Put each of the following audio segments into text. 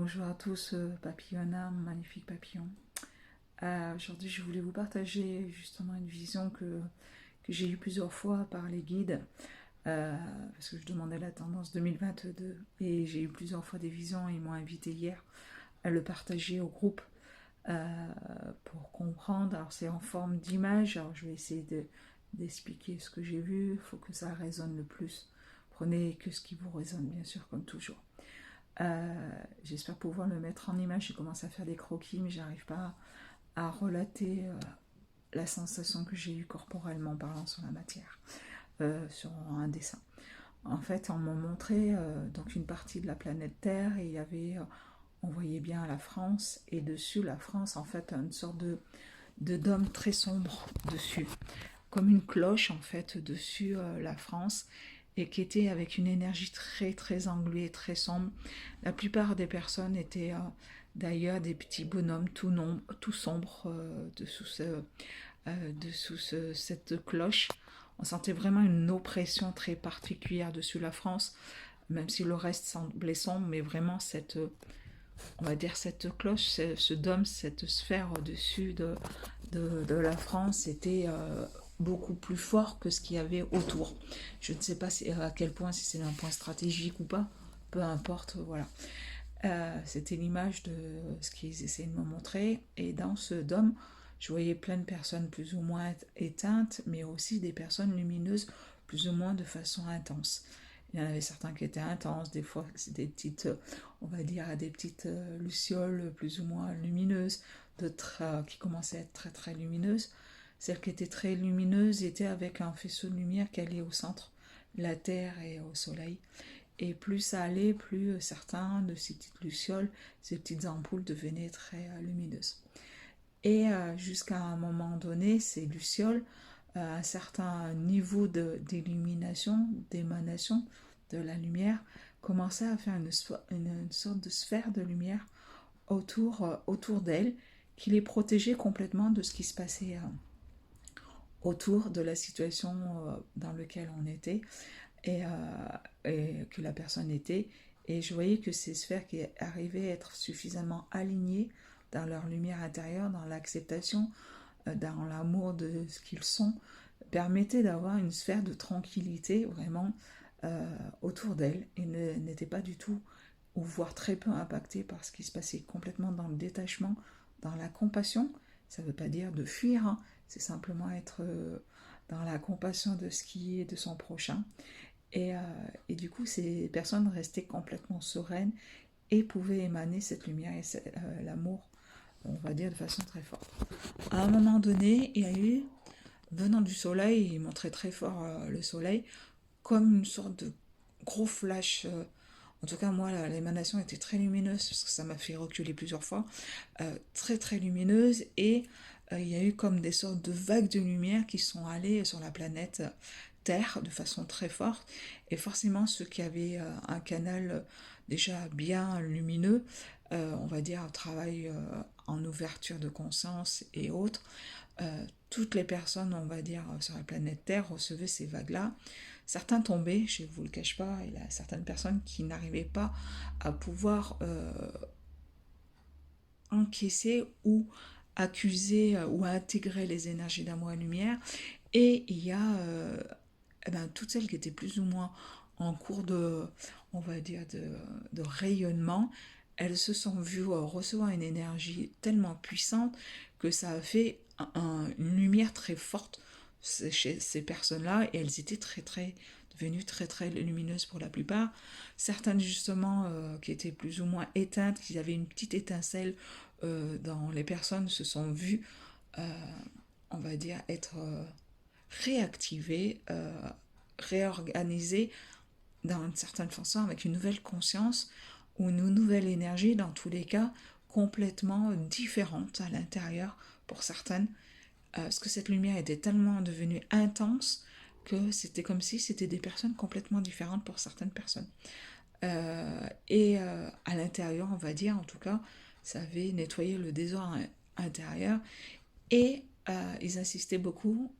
Bonjour à tous, papillonna, magnifique papillon. Aujourd'hui, je voulais vous partager justement une vision que j'ai eue plusieurs fois par les guides, parce que je demandais la tendance 2022 et j'ai eu plusieurs fois des visions et ils m'ont invité hier à le partager au groupe pour comprendre. Alors, c'est en forme d'image, alors je vais essayer d'expliquer ce que j'ai vu. Il faut que ça résonne le plus. Prenez que ce qui vous résonne, bien sûr, comme toujours. J'espère pouvoir le mettre en image. J'ai commencé à faire des croquis, mais j'arrive pas à relater la sensation que j'ai eue corporellement parlant sur la matière, sur un dessin. En fait, on m'a montré donc une partie de la planète Terre et il y avait, on voyait bien la France et dessus la France, en fait, une sorte de dôme très sombre dessus, comme une cloche en fait dessus la France et qui était avec une énergie très très engluée, très sombre. La plupart des personnes étaient d'ailleurs des petits bonhommes tout sombres cette cloche. On sentait vraiment une oppression très particulière dessus la France, même si le reste semblait sombre, mais vraiment on va dire cette cloche, ce dôme, cette sphère au-dessus de la France était beaucoup plus fort que ce qu'il y avait autour. Je ne sais pas à quel point, si c'est un point stratégique ou pas, peu importe, voilà. C'était l'image de ce qu'ils essayaient de me montrer. Et dans ce dôme, je voyais plein de personnes plus ou moins éteintes, mais aussi des personnes lumineuses plus ou moins de façon intense. Il y en avait certains qui étaient intenses, des fois c'est des petites, on va dire, des petites lucioles plus ou moins lumineuses, d'autres qui commençaient à être très très lumineuses. Celle qui était très lumineuse était avec un faisceau de lumière qui allait au centre, la Terre et au Soleil. Et plus ça allait, plus certains de ces petites lucioles, ces petites ampoules devenaient très lumineuses. Et jusqu'à un moment donné, ces lucioles, un certain niveau d'illumination, d'émanation de la lumière, commençaient à faire une sorte de sphère de lumière autour d'elles, qui les protégeait complètement de ce qui se passait autour de la situation dans laquelle on était et, que la personne était. Et je voyais que ces sphères qui arrivaient à être suffisamment alignées dans leur lumière intérieure, dans l'acceptation, dans l'amour de ce qu'ils sont, permettaient d'avoir une sphère de tranquillité vraiment autour d'elles et n'étaient pas du tout, ou voire très peu impactées par ce qui se passait, complètement dans le détachement, dans la compassion. Ça ne veut pas dire de fuir, hein, c'est simplement être dans la compassion de ce qui est de son prochain. Et du coup, ces personnes restaient complètement sereines et pouvaient émaner cette lumière et l'amour, on va dire, de façon très forte. À un moment donné, il y a eu, venant du soleil, il montrait très fort le soleil, comme une sorte de gros flash. En tout cas, moi, l'émanation était très lumineuse, parce que ça m'a fait reculer plusieurs fois, très très lumineuse, et il y a eu comme des sortes de vagues de lumière qui sont allées sur la planète Terre de façon très forte, et forcément ceux qui avaient un canal déjà bien lumineux, on va dire un travail en ouverture de conscience et autres, toutes les personnes, on va dire, sur la planète Terre recevaient ces vagues-là. Certains tombaient, je ne vous le cache pas, il y a certaines personnes qui n'arrivaient pas à pouvoir encaisser ou accuser ou intégrer les énergies d'amour et lumière. Et il y a toutes celles qui étaient plus ou moins en cours on va dire, de rayonnement, elles se sont vues recevoir une énergie tellement puissante que ça a fait une lumière très forte chez ces personnes-là, et elles étaient devenues très très lumineuses pour la plupart. Certaines justement qui étaient plus ou moins éteintes, qui avaient une petite étincelle dans les personnes, se sont vues, on va dire, être réactivées, réorganisées dans une certaine façon avec une nouvelle conscience ou une nouvelle énergie, dans tous les cas complètement différente à l'intérieur pour certaines, parce que cette lumière était tellement devenue intense que c'était comme si c'était des personnes complètement différentes pour certaines personnes. À l'intérieur, on va dire, en tout cas, ça avait nettoyé le désordre intérieur, et ils insistaient beaucoup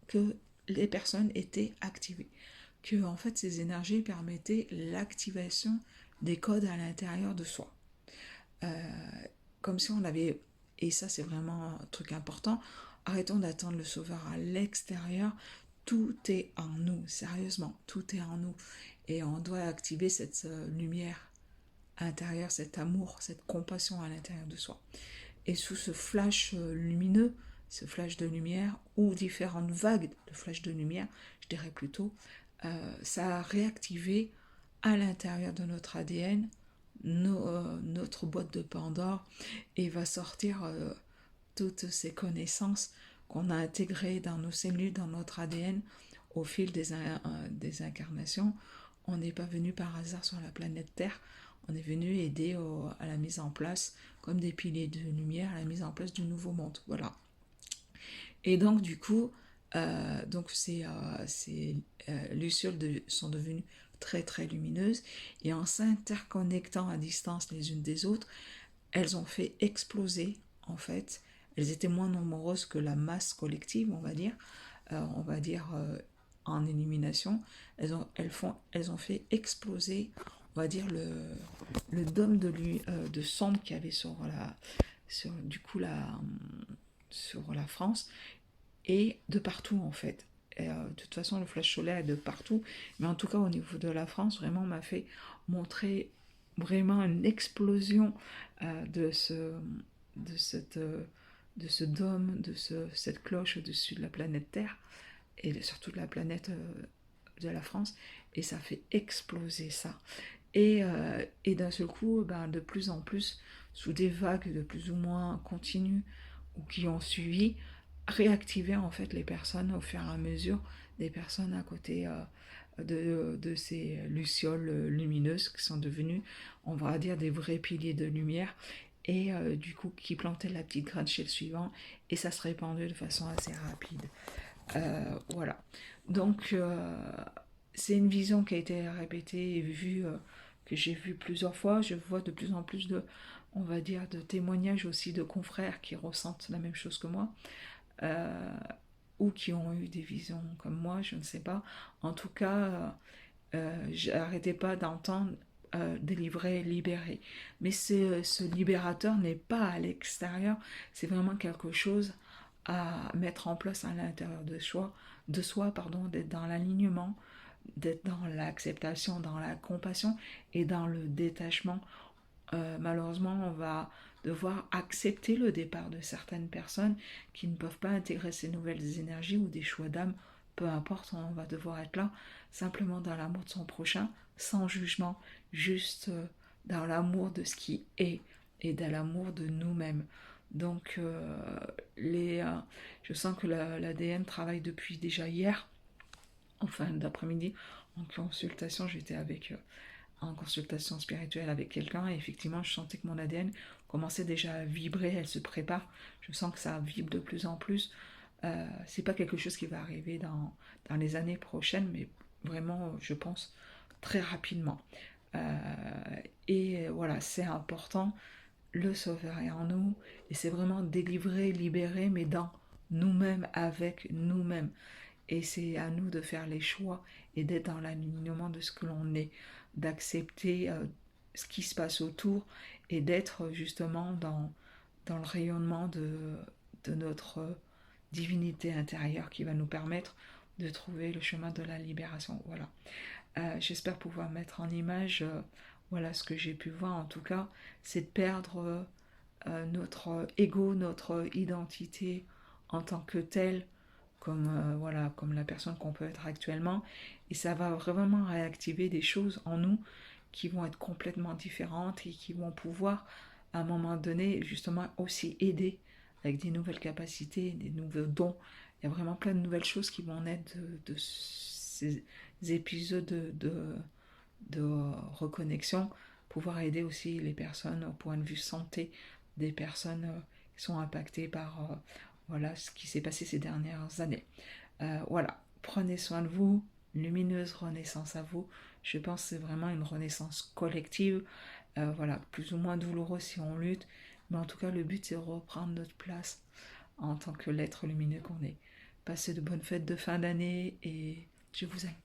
que les personnes étaient activées, que en fait ces énergies permettaient l'activation des codes à l'intérieur de soi. comme si on avait, et ça c'est vraiment un truc important, arrêtons d'attendre le sauveur à l'extérieur, tout est en nous, sérieusement, tout est en nous. Et on doit activer cette lumière intérieure, cet amour, cette compassion à l'intérieur de soi. Et sous ce flash lumineux, ce flash de lumière, ou différentes vagues de flash de lumière, je dirais plutôt, ça a réactivé à l'intérieur de notre ADN notre boîte de Pandore et va sortir toutes ces connaissances qu'on a intégrées dans nos cellules, dans notre ADN au fil des incarnations. On n'est pas venu par hasard sur la planète Terre, on est venu aider à la mise en place, comme des piliers de lumière, à la mise en place du nouveau monde. Voilà. Et donc du coup, ces lucioles sont devenues très très lumineuses et en s'interconnectant à distance les unes des autres, elles ont fait exploser en fait. Elles étaient moins nombreuses que la masse collective, en élimination. Elles ont fait exploser, on va dire le dôme de sonde qu'il y avait sur la France et de partout en fait. Et, de toute façon, le flash solaire est de partout, mais en tout cas au niveau de la France, vraiment m'a fait montrer vraiment une explosion de ce dôme, cette cloche au-dessus de la planète Terre et surtout de la planète de la France, et ça fait exploser ça. Et d'un seul coup, de plus en plus, sous des vagues de plus ou moins continues ou qui ont suivi, réactiver en fait les personnes au fur et à mesure, des personnes à côté de ces lucioles lumineuses qui sont devenues, on va dire, des vrais piliers de lumière, et du coup qui plantaient la petite graine chez le suivant, et ça se répandait de façon assez rapide. Voilà. Donc c'est une vision qui a été répétée et vue, que j'ai vue plusieurs fois. Je vois de plus en plus on va dire, de témoignages aussi de confrères qui ressentent la même chose que moi, euh, ou qui ont eu des visions comme moi, je ne sais pas. En tout cas, j'arrêtais pas d'entendre délivrer, libérer. Mais ce libérateur n'est pas à l'extérieur, c'est vraiment quelque chose à mettre en place à l'intérieur de soi, d'être dans l'alignement, d'être dans l'acceptation, dans la compassion et dans le détachement. Malheureusement, on va devoir accepter le départ de certaines personnes qui ne peuvent pas intégrer ces nouvelles énergies ou des choix d'âme, peu importe, on va devoir être là, simplement dans l'amour de son prochain, sans jugement, juste dans l'amour de ce qui est et dans l'amour de nous-mêmes. Donc, je sens que l'ADN travaille depuis déjà hier, en fin d'après-midi, en consultation, en consultation spirituelle avec quelqu'un, et effectivement je sentais que mon ADN commençait déjà à vibrer, elle se prépare, je sens que ça vibre de plus en plus. C'est pas quelque chose qui va arriver dans les années prochaines, mais vraiment je pense très rapidement. Et voilà, c'est important, le sauveur est en nous, et c'est vraiment délivrer, libérer, mais dans nous-mêmes, avec nous-mêmes. Et c'est à nous de faire les choix et d'être dans l'alignement de ce que l'on est, d'accepter ce qui se passe autour et d'être justement dans le rayonnement de notre divinité intérieure qui va nous permettre de trouver le chemin de la libération. Voilà. J'espère pouvoir mettre en image voilà ce que j'ai pu voir. En tout cas, c'est de perdre notre ego, notre identité en tant que tel, comme la personne qu'on peut être actuellement, et ça va vraiment réactiver des choses en nous qui vont être complètement différentes et qui vont pouvoir à un moment donné justement aussi aider avec des nouvelles capacités, des nouveaux dons. Il y a vraiment plein de nouvelles choses qui vont naître de ces épisodes de reconnexion, pouvoir aider aussi les personnes au point de vue santé, des personnes qui sont impactées par voilà ce qui s'est passé ces dernières années. Voilà, prenez soin de vous, lumineuse renaissance à vous. Je pense que c'est vraiment une renaissance collective, voilà, plus ou moins douloureuse si on lutte, mais en tout cas le but c'est de reprendre notre place en tant que l'être lumineux qu'on est. Passez de bonnes fêtes de fin d'année et je vous aime.